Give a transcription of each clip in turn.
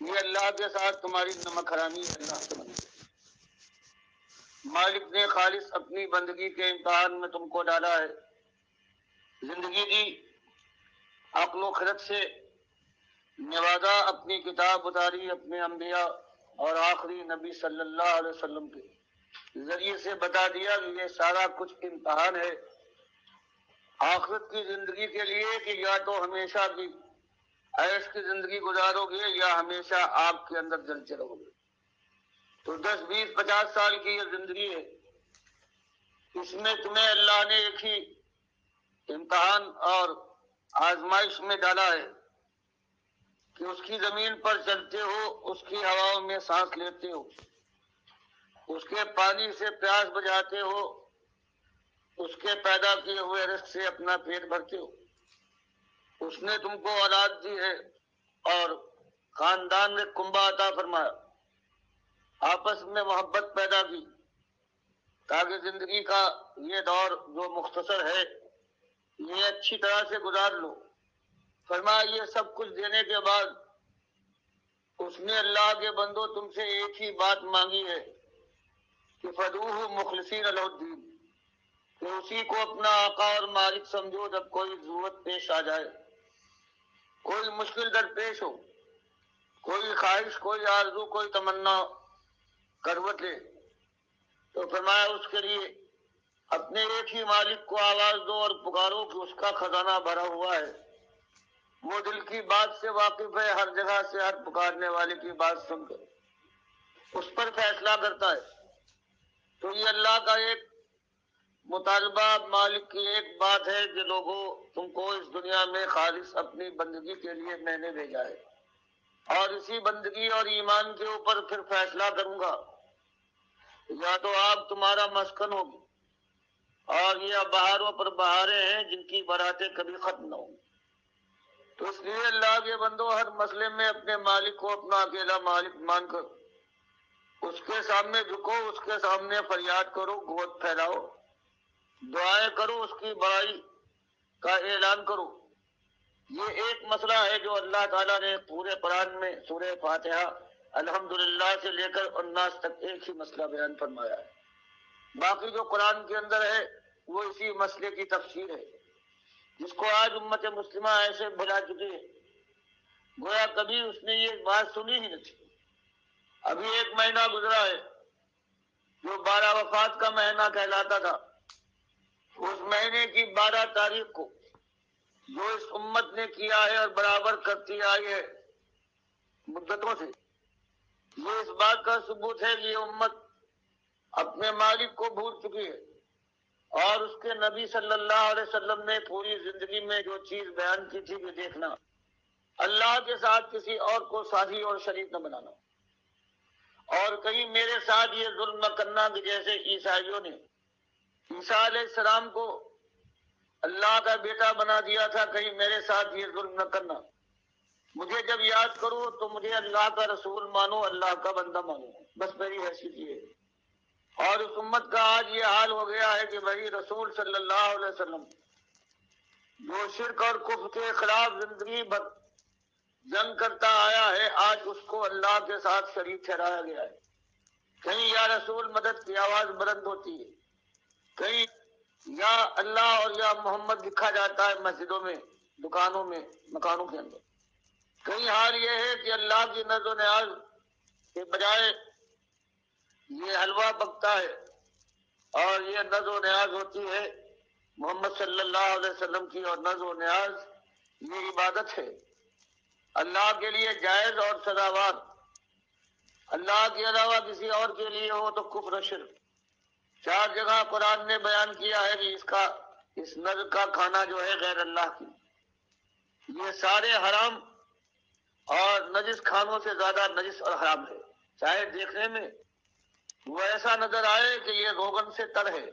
یہ اللہ کے ساتھ تمہاری نمک حرامی اللہ سے بنی۔ مالک نے خالص اپنی بندگی کے امتحان میں تم کو ڈالا ہے، زندگی دی، عقل و خرد سے نوازا، اپنی کتاب اتاری، اپنے انبیاء اور آخری نبی صلی اللہ علیہ وسلم کے ذریعے سے بتا دیا کہ یہ سارا کچھ امتحان ہے آخرت کی زندگی کے لیے، کہ یا تو ہمیشہ کی عیش کی زندگی گزارو گے یا ہمیشہ آگ کے اندر جلتے رہو گے۔ تو 10 20 50 سال کی یہ زندگی ہے، اس میں تمہیں اللہ نے ایک ہی امتحان اور آزمائش میں ڈالا ہے کہ اس کی زمین پر چلتے ہو، اس کی ہواؤں میں سانس لیتے ہو، اس کے پانی سے پیاس بجھاتے ہو، اس کے پیدا کیے ہوئے رزق سے اپنا پیٹ بھرتے ہو۔ اس نے تم کو اولاد دی ہے اور خاندان میں کنبہ عطا فرمایا، آپس میں محبت پیدا کی تاکہ زندگی کا یہ دور جو مختصر ہے یہ اچھی طرح سے گزار لو۔ فرمایا یہ سب کچھ دینے کے بعد اس نے اللہ کے بندو تم سے ایک ہی بات مانگی ہے کہ فدوہ مخلصین لہ الدین، کہ اسی کو اپنا آقا اور مالک سمجھو جب کوئی ضرورت پیش آ جائے، کوئی مشکل درپیش ہو، کوئی خواہش، کوئی آرزو، کوئی تمنا کروٹ لے، تو فرمایا اس کے لیے اپنے ایک ہی مالک کو آواز دو اور پکارو کہ اس کا خزانہ بھرا ہوا ہے، وہ دل کی بات سے واقف ہے، ہر جگہ سے ہر پکارنے والے کی بات سن کر اس پر فیصلہ کرتا ہے۔ تو یہ اللہ کا ایک مطالبہ، مالک کی ایک بات ہے کہ لوگوں تم کو اس دنیا میں خالص اپنی بندگی کے لیے میں نے بھیجا ہے، اور اسی بندگی اور ایمان کے اوپر پھر فیصلہ کروں گا، یا تو آپ تمہارا مسکن ہوگی اور یہ بہاروں پر بہاریں ہیں جن کی براتیں کبھی ختم نہ ہوں۔ تو اس لیے اللہ کے بندو ہر مسئلے میں اپنے مالک کو اپنا اکیلا مالک مان کر اس کے سامنے جھکو، اس کے سامنے فریاد کرو، گود پھیلاؤ، دعائیں کرو، اس کی بڑائی کا اعلان کرو۔ یہ ایک مسئلہ ہے جو اللہ تعالیٰ نے پورے قرآن میں سورہ فاتحہ الحمدللہ سے لے کر الناس تک ایک ہی مسئلہ بیان فرمایا ہے۔ باقی جو قرآن کے اندر ہے وہ اسی مسئلے کی تفسیر ہے، جس کو آج امت مسلمہ ایسے بھلا چکی ہے گویا کبھی اس نے یہ بات سنی ہی نہیں۔ ابھی ایک مہینہ گزرا ہے جو 12 وفات کا مہینہ کہلاتا تھا، اس مہینے کی 12 تاریخ کو جو اس امت نے کیا ہے اور برابر کرتی آئی ہے مدتوں سے، یہ اس بات کا ثبوت ہے کہ یہ امت اپنے مالک کو بھول چکی ہے، اور اس کے نبی صلی اللہ علیہ وسلم نے پوری زندگی میں جو چیز بیان کی تھی کہ دیکھنا اللہ کے ساتھ کسی اور کو ساتھی اور شریک نہ بنانا، اور کہیں میرے ساتھ یہ ظلم نہ کرنا کہ جیسے عیسائیوں نے عیسیٰ علیہ السلام کو اللہ کا بیٹا بنا دیا تھا، کہیں میرے ساتھ یہ ظلم نہ کرنا، مجھے جب یاد کرو تو مجھے اللہ کا رسول مانو، اللہ کا بندہ مانو، بس میری حیثیت یہ ہے۔ اور اس امت کا آج یہ حال ہو گیا ہے کہ بھائی رسول صلی اللہ علیہ وسلم جو شرک اور کفر کے خلاف زندگی بھر جنگ کرتا آیا ہے، آج اس کو اللہ کے ساتھ شریک ٹھہرایا گیا ہے۔ کہیں یا رسول مدد کی آواز بلند ہوتی ہے، کہیں یا اللہ اور یا محمد لکھا جاتا ہے مسجدوں میں، دکانوں میں، مکانوں کے اندر۔ کہیں حال یہ ہے کہ اللہ کی نظر و نیاز کے بجائے یہ حلوہ پکتا ہے، اور یہ نظر و نیاز ہوتی ہے محمد صلی اللہ علیہ وسلم کی، اور نظر و نیاز یہ عبادت ہے اللہ کے لیے جائز اور سزاوار۔ اللہ کے علاوہ کسی اور کے لیے ہو تو کفر و شرک۔ 4 جگہ قرآن نے بیان کیا ہے کہ اس نظر کا کھانا جو ہے غیر اللہ کی، یہ سارے حرام اور نجس کھانوں سے زیادہ نجس اور حرام ہے، چاہے دیکھنے میں وہ ایسا نظر آئے کہ یہ روغن سے تر ہے،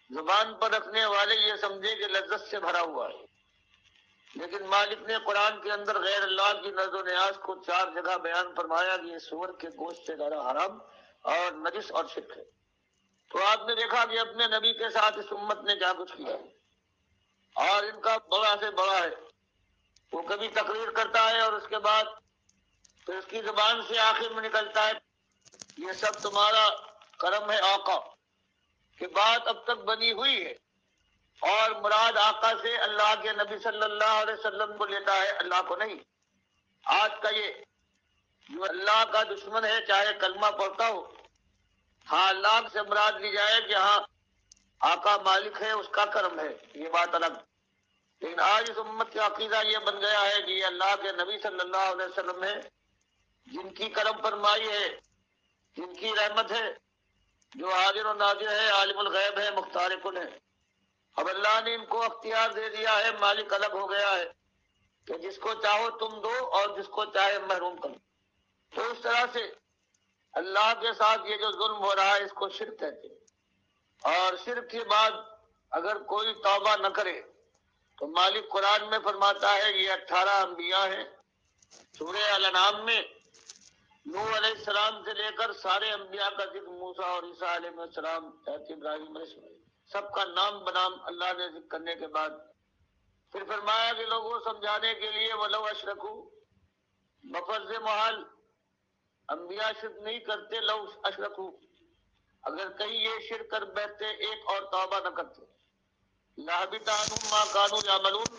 زبان پر رکھنے والے یہ سمجھے کہ لذت سے بھرا ہوا ہے، لیکن مالک نے قرآن کے اندر غیر اللہ کی نظر و نیاز کو 4 جگہ بیان فرمایا کہ یہ سور کے گوشت سے زیادہ حرام اور نجس اور شرک ہے۔ تو آپ نے دیکھا کہ اپنے نبی کے ساتھ اس امت نے کیا کچھ کیا، اور ان کا بڑا سے بڑا ہے، وہ کبھی تقریر کرتا ہے اور اس کے بعد تو اس کی زبان سے آخر میں نکلتا ہے یہ سب تمہارا کرم ہے آقا، کہ بات اب تک بنی ہوئی ہے، اور مراد آقا سے اللہ کے نبی صلی اللہ علیہ وسلم کو لیتا ہے، اللہ کو نہیں۔ آج کا یہ جو اللہ کا دشمن ہے چاہے کلمہ پڑھتا ہو، ہاں اللہ سے مراد لی جائے کہ ہاں آقا مالک ہے، اس کا کرم ہے، یہ بات الگ۔ لیکن آج اس امت کا عقیدہ یہ بن گیا ہے کہ یہ اللہ کے نبی صلی اللہ علیہ وسلم ہے، جن کی کرم فرمائی ہے، جن کی رحمت ہے، جو حاضر و ناظر ہے، عالم الغیب ہے، مختار کل ہے۔ اب اللہ نے ان کو اختیار دے دیا ہے، مالک الگ ہو گیا ہے کہ جس کو چاہو تم دو اور جس کو چاہے محروم کرو۔ تو اس طرح سے اللہ کے ساتھ یہ جو ظلم ہو رہا ہے اس کو شرک کہتے ہیں، اور شرک کے بعد اگر کوئی توبہ نہ کرے تو مالک قرآن میں فرماتا ہے، یہ 18 انبیاء ہیں سورہ الانعام میں، نوح علیہ السلام سے لے کر سارے انبیاء کا ذکر، موسیٰ اور عیسیٰ علیہ السلام، حضرت ابراہیم علیہ السلام، سب کا نام بنام اللہ نے ذکر کرنے کے بعد پھر فرمایا کہ لوگوں سمجھانے کے لیے ولو اشرکو، بفرض محال انبیاء شرک نہیں کرتے، لو اشرکو، اگر کہیں یہ شرک کر بیٹھتے ایک اور توبہ نہ کرتے، لَحَبِطَ عَنْهُمْ مَا كَانُوا يَعْمَلُونَ،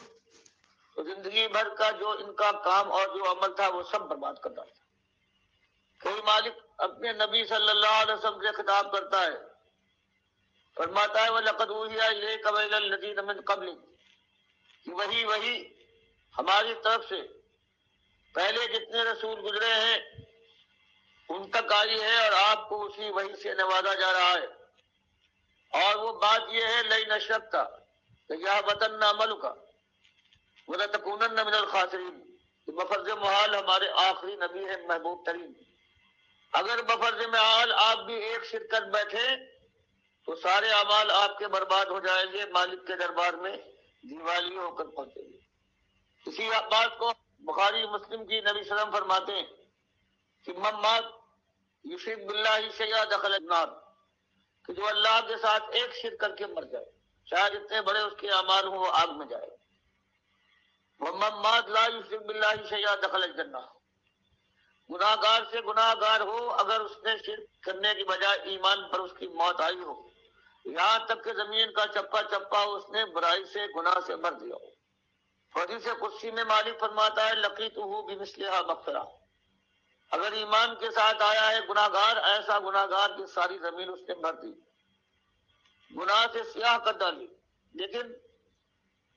تو زندگی بھر کا جو ان کا کام اور جو عمل تھا وہ سب برباد کرتا تھا۔ کوئی مالک اپنے نبی صلی اللہ علیہ وسلم سے خطاب کرتا ہے، فرماتا ہے وَلَقَدْ أُوحِيَ إِلَيْكَ وَإِلَى الَّذِينَ مِن قَبْلِكَ، کہ وہی ہماری طرف سے پہلے جتنے رسول گزرے ہیں ان تک آئی ہے، اور آپ کو اسی وحی سے نوازا جا رہا ہے۔ اور وہ بات یہ ہے لئن اشرکت لَيَحْبَطَنَّ عَمَلُكَ وَلَتَكُونَنَّ مِنَ الْخَاسِرِينَ، کہ بفرض محال ہمارے آخری نبی ہے محبوب ترین، اگر بفرض محال آپ بھی ایک شرک کر بیٹھے تو سارے اعمال آپ کے برباد ہو جائیں گے، مالک کے دربار میں دیوالی ہو کر پہنچیں گے۔ اسی بات کو بخاری مسلم کی نبی صلی اللہ علیہ وسلم فرماتے ہیں کہ من مات یشرک باللہ شیئا دخل النار، کہ جو اللہ کے ساتھ ایک شرک کر کے مر جائے، چاہے جتنے بڑے اس کے اعمال ہوں وہ آگ میں جائے۔ ومن مات لا یشرک باللہ شیئا دخل الجنہ، گناہ گار سے گناہ گار ہو، اگر اس نے شرک کرنے کی بجائے ایمان پر اس کی موت آئی ہو، یہاں تک کہ زمین کا چپا چپا اس نے برائی سے گناہ سے بھر دیا ہو۔ حدیث قدسی میں مالک فرماتا ہے لقیتہ بمثلھا مغفرہ، اگر ایمان کے ساتھ آیا ہے گناہ گار، ایسا گناہ گار کہ ساری زمین اس نے بھر دی، گناہ سے سیاہ کر ڈالی، لیکن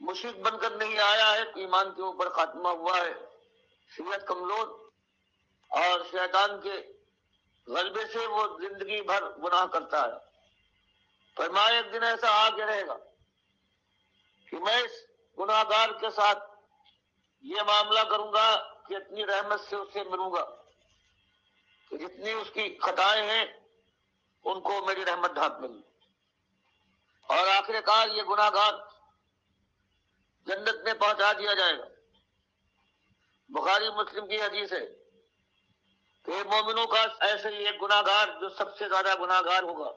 مشرک بن کر نہیں آیا ہے، ایمان کے اوپر خاتمہ ہوا ہے، صحت کمزور اور شیطان کے غلبے سے وہ زندگی بھر گناہ کرتا ہے۔ فرمایا ایک دن ایسا آ کے رہے گا کہ میں اس گناہ گار کے ساتھ یہ معاملہ کروں گا کہ اپنی رحمت سے اس سے ملوں گا، کہ جتنی اس کی خطائیں ہیں ان کو میری رحمت ڈھانپ ملی، اور آخر کار یہ گناہ گار جنت میں پہنچا دیا جائے گا۔ بخاری مسلم کی حدیث ہے کہ مومنوں کا ایسے ہی ایک گناہ گار جو سب سے زیادہ گناہ گار ہوگا،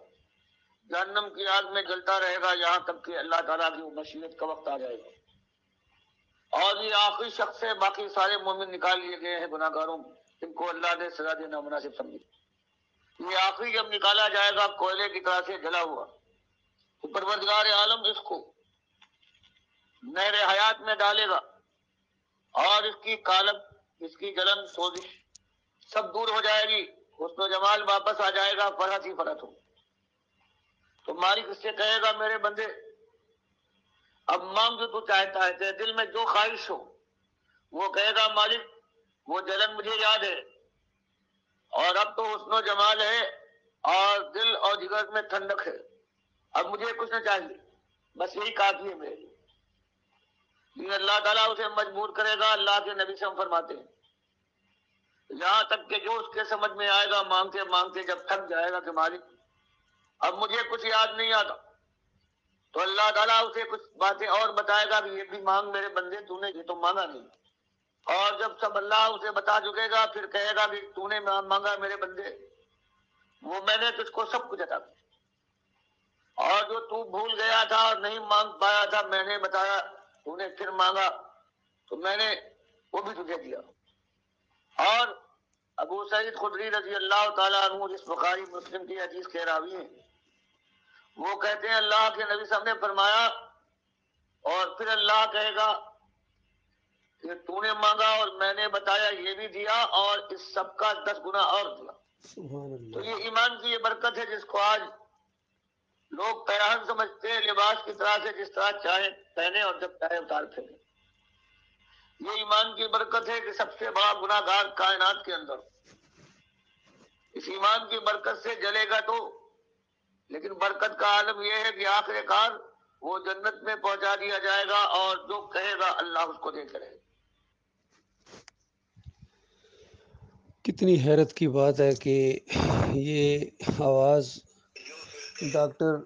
جہنم کی آگ میں جلتا رہے گا یہاں تک کہ اللہ تعالیٰ کی مشیت کا وقت آ جائے گا، اور یہ آخری شخص ہے، باقی سارے مومن نکال لیے گئے ہیں گناہ گاروں، جن کو اللہ نے سزا دینا مناسب سمجھی۔ یہ آخری جب نکالا جائے گا کوئلے کی طرح سے جلا ہوا، تو پروردگار عالم اس کو نہر حیات میں ڈالے گا، اور اس کی کالب، اس کی جلن، سوزش سب دور ہو جائے گی، حسن و جمال واپس آ جائے گا، فرحت ہی فرحت ہو۔ تو مالک اس سے کہے گا میرے بندے اب مانگ جو تو چاہتا ہے، تیرے دل میں جو خواہش ہو، وہ کہے گا مالک وہ جلن مجھے یاد ہے، اور اب تو حسن و جمال ہے اور دل اور جگر میں ٹھنڈک ہے، اب مجھے کچھ نہ چاہیے، بس یہی کافی ہے میرے لیے۔ لیکن اللہ تعالیٰ اسے مجبور کرے گا، اللہ کے نبی سے ہم فرماتے ہیں یہاں تک کہ جو اس کے سمجھ میں آئے گا مانگتے مانگتے جب تھک جائے گا کہ مالک اب مجھے کچھ یاد نہیں آتا، تو اللہ تعالیٰ اسے کچھ باتیں اور بتائے گا کہ یہ بھی مانگ میرے بندے، تو نے یہ تو مانگا نہیں، اور جب سب اللہ اسے بتا چکے گا پھر کہے گا کہ تو نے مانگا میرے بندے، وہ میں نے تجھ کو سب کچھ عطا کیا، اور جو تو بھول گیا تھا اور نہیں مانگ پایا تھا میں نے بتایا، تو نے پھر مانگا تو میں نے وہ بھی تجھے دیا، اور ابو سعید خدری رضی اللہ تعالیٰ عنہ جس بخاری مسلم کی حدیث کے راوی ہیں، وہ کہتے ہیں اللہ کے نبی صاحب نے فرمایا اور پھر اللہ کہے گا کہ تو نے مانگا اور میں نے بتایا یہ بھی دیا اور اس سب کا 10 گنا اور دیا۔ سبحان تو اللہ۔ یہ ایمان کی یہ برکت ہے جس کو آج لوگ پیراہن سمجھتے ہیں، لباس کی طرح سے جس طرح چاہے پہنے اور جب چاہے اتار پھینکے۔ یہ ایمان کی برکت ہے کہ سب سے بڑا گناہ گار کائنات کے اندر اس ایمان کی برکت سے جلے گا تو، لیکن برکت کا عالم یہ ہے کہ آخر کار وہ جنت میں پہنچا دیا جائے گا اور جو کہے گا اللہ اس کو دے کرے گا۔ کتنی حیرت کی بات ہے کہ یہ آواز ڈاکٹر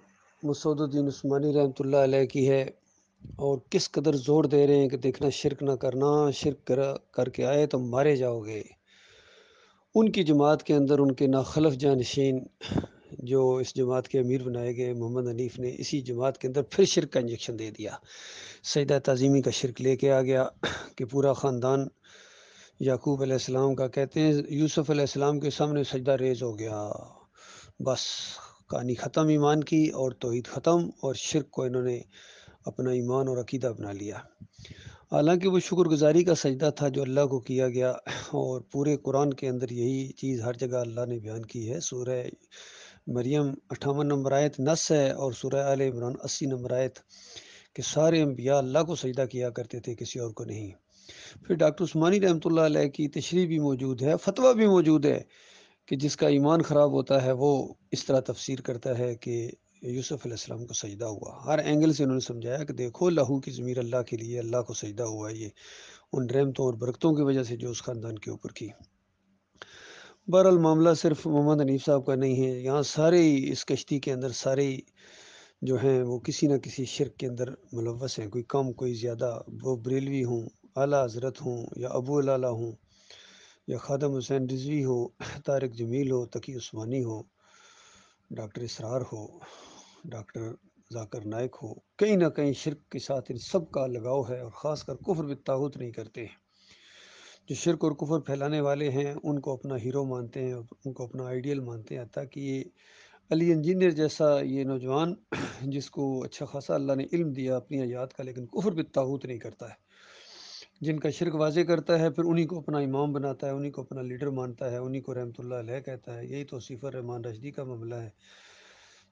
مسعود الدین عثمانی رحمۃ اللہ علیہ کی ہے، اور کس قدر زور دے رہے ہیں کہ دیکھنا شرک نہ کرنا، شرک کر کے آئے تو مارے جاؤ گے۔ ان کی جماعت کے اندر ان کے ناخلف جانشین جو اس جماعت کے امیر بنائے گئے محمد حنیف نے اسی جماعت کے اندر پھر شرک کا انجیکشن دے دیا، سجدہ تعظیمی کا شرک لے کے آ گیا کہ پورا خاندان یعقوب علیہ السلام کا، کہتے ہیں یوسف علیہ السلام کے سامنے سجدہ ریز ہو گیا، بس کہانی ختم ایمان کی، اور توحید ختم، اور شرک کو انہوں نے اپنا ایمان اور عقیدہ بنا لیا۔ حالانکہ وہ شکر گزاری کا سجدہ تھا جو اللہ کو کیا گیا، اور پورے قرآن کے اندر یہی چیز ہر جگہ اللہ نے بیان کی ہے۔ سورہ مریم 58 نمبر آیت نص ہے، اور سورہ آل عمران 80 نمبر آیت کہ سارے انبیاء اللہ کو سجدہ کیا کرتے تھے، کسی اور کو نہیں۔ پھر ڈاکٹر عثمانی رحمۃ اللہ علیہ کی تشریح بھی موجود ہے، فتویٰ بھی موجود ہے کہ جس کا ایمان خراب ہوتا ہے وہ اس طرح تفسیر کرتا ہے کہ یوسف علیہ السلام کو سجدہ ہوا۔ ہر اینگل سے انہوں نے سمجھایا کہ دیکھو لہو کی ضمیر اللہ کے لیے، اللہ کو سجدہ ہوا ہے، یہ ان رحمتوں اور برکتوں کی وجہ سے جو اس خاندان کے اوپر کی۔ بہرحال معاملہ صرف محمد حنیف صاحب کا نہیں ہے، یہاں سارے اس کشتی کے اندر سارے جو ہیں وہ کسی نہ کسی شرک کے اندر ملوث ہیں، کوئی کم کوئی زیادہ، وہ بریلوی ہوں، اعلیٰ حضرت ہوں، یا ابو العلا ہوں، یا خادم حسین رضوی ہو، طارق جمیل ہو، تقی عثمانی ہو، ڈاکٹر اسرار ہو، ڈاکٹر ذاکر نائک ہو، کہیں نہ کہیں شرک کے ساتھ ان سب کا لگاؤ ہے، اور خاص کر کفر بالطاغوت نہیں کرتے ہیں۔ جو شرک اور کفر پھیلانے والے ہیں ان کو اپنا ہیرو مانتے ہیں، ان کو اپنا آئیڈیل مانتے ہیں، حتیٰ کہ یہ علی انجینئر جیسا یہ نوجوان جس کو اچھا خاصا اللہ نے علم دیا اپنی حیات کا، لیکن کفر بالطاغوت نہیں کرتا ہے، جن کا شرک واضح کرتا ہے پھر انہی کو اپنا امام بناتا ہے، انہی کو اپنا لیڈر مانتا ہے، انہی کو رحمۃ اللہ علیہ کہتا ہے۔ یہی توصیف الرحمن رشدی کا معاملہ ہے،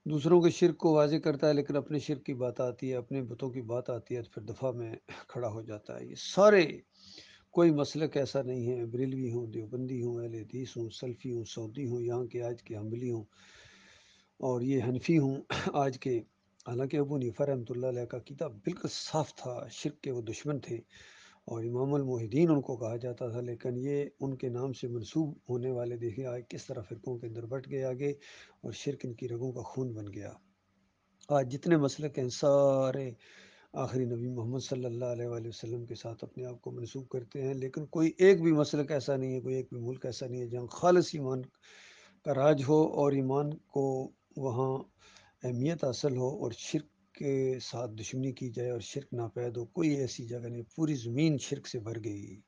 دوسروں کے شرک کو واضح کرتا ہے لیکن اپنے شرک کی بات آتی ہے، اپنے بتوں کی بات آتی ہے تو پھر دفاع میں کھڑا ہو جاتا ہے۔ یہ سارے کوئی مسلک ایسا نہیں ہے، بریلوی ہوں، دیوبندی ہوں، اہل حدیث ہوں، سلفی ہوں، سعودی ہوں، یہاں کے آج کے حنبلی ہوں، اور یہ حنفی ہوں آج کے۔ حالانکہ ابو حنیفہ رحمۃ اللہ علیہ کا عقیدہ بالکل صاف تھا، شرک کے وہ دشمن تھے اور امام الموحدین ان کو کہا جاتا تھا، لیکن یہ ان کے نام سے منسوب ہونے والے دیکھیں آج کس طرح فرقوں کے اندر بٹ گئے آگے، اور شرک ان کی رگوں کا خون بن گیا۔ آج جتنے مسلک ہیں سارے آخری نبی محمد صلی اللہ علیہ وآلہ وسلم کے ساتھ اپنے آپ کو منسوب کرتے ہیں، لیکن کوئی ایک بھی مسلک ایسا نہیں ہے، کوئی ایک بھی ملک ایسا نہیں ہے جہاں خالص ایمان کا راج ہو اور ایمان کو وہاں اہمیت حاصل ہو اور شرک کے ساتھ دشمنی کی جائے اور شرک ناپید ہو۔ کوئی ایسی جگہ نہیں، پوری زمین شرک سے بھر گئی۔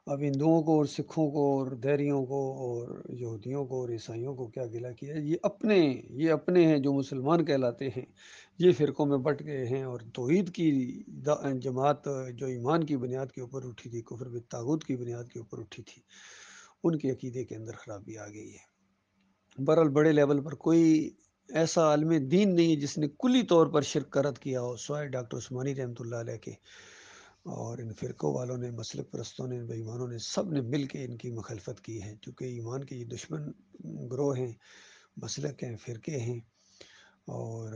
اب ہندوؤں کو اور سکھوں کو اور دیریوں کو اور یہودیوں کو اور عیسائیوں کو کیا گلا کیا ہے، یہ اپنے ہیں جو مسلمان کہلاتے ہیں، یہ فرقوں میں بٹ گئے ہیں، اور توحید کی جماعت جو ایمان کی بنیاد کے اوپر اٹھی تھی، کفر بالطاغوت کی بنیاد کے اوپر اٹھی تھی، ان کے عقیدے کے اندر خرابی آ گئی ہے۔ بہرحال بڑے لیول پر کوئی ایسا عالم دین نہیں ہے جس نے کلی طور پر شرک کا رد کیا ہو سوائے ڈاکٹر عثمانی رحمۃ اللہ علیہ کے، اور ان فرقوں والوں نے، مسلک پرستوں نے، بے ایمانوں نے، سب نے مل کے ان کی مخالفت کی ہے، چونکہ ایمان کے یہ دشمن گروہ ہیں، مسلک ہیں، فرقے ہیں، اور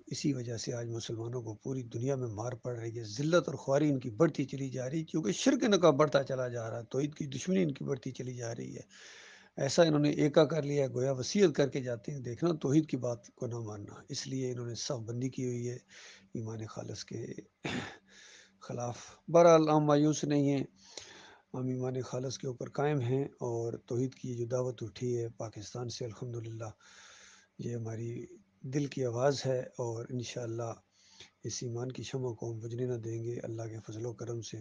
اسی وجہ سے آج مسلمانوں کو پوری دنیا میں مار پڑ رہی ہے، ذلت اور خواری ان کی بڑھتی چلی جا رہی ہے، کیونکہ شرک ان کا بڑھتا چلا جا رہا ہے، توحید کی دشمنی ان کی بڑھتی چلی جا رہی ہے۔ ایسا انہوں نے ایکا کر لیا، گویا وصیت کر کے جاتے ہیں، دیکھنا توحید کی بات کو نہ ماننا، اس لیے انہوں نے صف بندی کی ہوئی ہے ایمان خالص کے خلاف۔ بہرحال ہم مایوس نہیں ہیں، ہم ایمان خالص کے اوپر قائم ہیں، اور توحید کی جو دعوت اٹھی ہے پاکستان سے الحمدللہ، یہ ہماری دل کی آواز ہے، اور انشاءاللہ اس ایمان کی شمع کو ہم بجھنے نہ دیں گے اللہ کے فضل و کرم سے،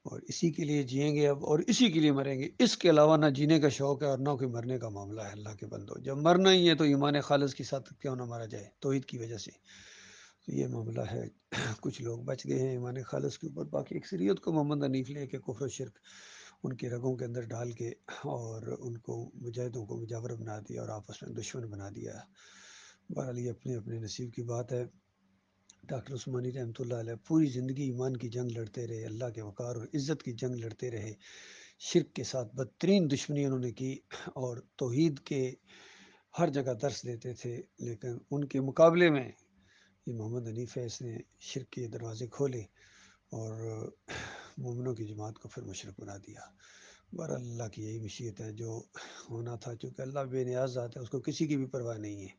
اور اسی کے لیے جئیں گے اب، اور اسی کے لیے مریں گے۔ اس کے علاوہ نہ جینے کا شوق ہے اور نہ کوئی مرنے کا معاملہ ہے۔ اللہ کے بندو، جب مرنا ہی ہے تو ایمان خالص کے ساتھ کیوں نہ مارا جائے، توحید کی وجہ سے۔ تو یہ معاملہ ہے۔ کچھ لوگ بچ گئے ہیں ایمان خالص کے اوپر، باقی اکثریت کو محمد حنیف لے کے کفر و شرک ان کے رگوں کے اندر ڈال کے اور ان کو مجاہدوں کو مجاور بنا دیا اور آپس میں دشمن بنا دیا۔ بہرحال یہ اپنے اپنے نصیب کی بات ہے۔ ڈاکٹر عثمانی رحمۃ اللہ علیہ پوری زندگی ایمان کی جنگ لڑتے رہے، اللہ کے وقار اور عزت کی جنگ لڑتے رہے، شرک کے ساتھ بدترین دشمنی انہوں نے کی، اور توحید کے ہر جگہ درس دیتے تھے، لیکن ان کے مقابلے میں یہ محمد حنیف ہے، اس نے شرک کے دروازے کھولے اور مومنوں کی جماعت کو پھر مشرک بنا دیا۔ بہرحال اللہ کی یہی مشیت ہے، جو ہونا تھا، چونکہ اللہ بے نیاز ذات ہے، اس کو کسی کی بھی پرواہ نہیں ہے،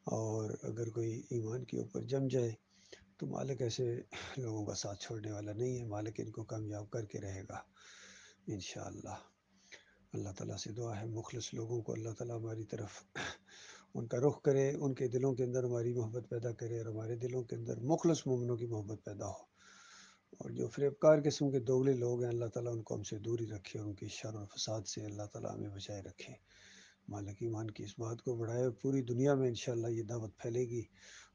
اور اگر کوئی ایمان کے اوپر جم جائے تو مالک ایسے لوگوں کا ساتھ چھوڑنے والا نہیں ہے، مالک ان کو کامیاب کر کے رہے گا انشاءاللہ۔ اللہ تعالیٰ سے دعا ہے مخلص لوگوں کو اللہ تعالیٰ ہماری طرف ان کا رخ کرے، ان کے دلوں کے اندر ہماری محبت پیدا کرے، اور ہمارے دلوں کے اندر مخلص مومنوں کی محبت پیدا ہو، اور جو فریبکار قسم کے دوغلے لوگ ہیں اللہ تعالیٰ ان کو ہم سے دوری رکھے، اور ان کے شر اور فساد سے اللہ تعالیٰ ہمیں بچائے رکھے۔ مالک ایمان کی اس بات کو بڑھائے، اور پوری دنیا میں انشاءاللہ یہ دعوت پھیلے گی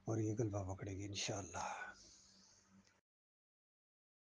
اور یہ غلبہ پکڑے گی انشاءاللہ۔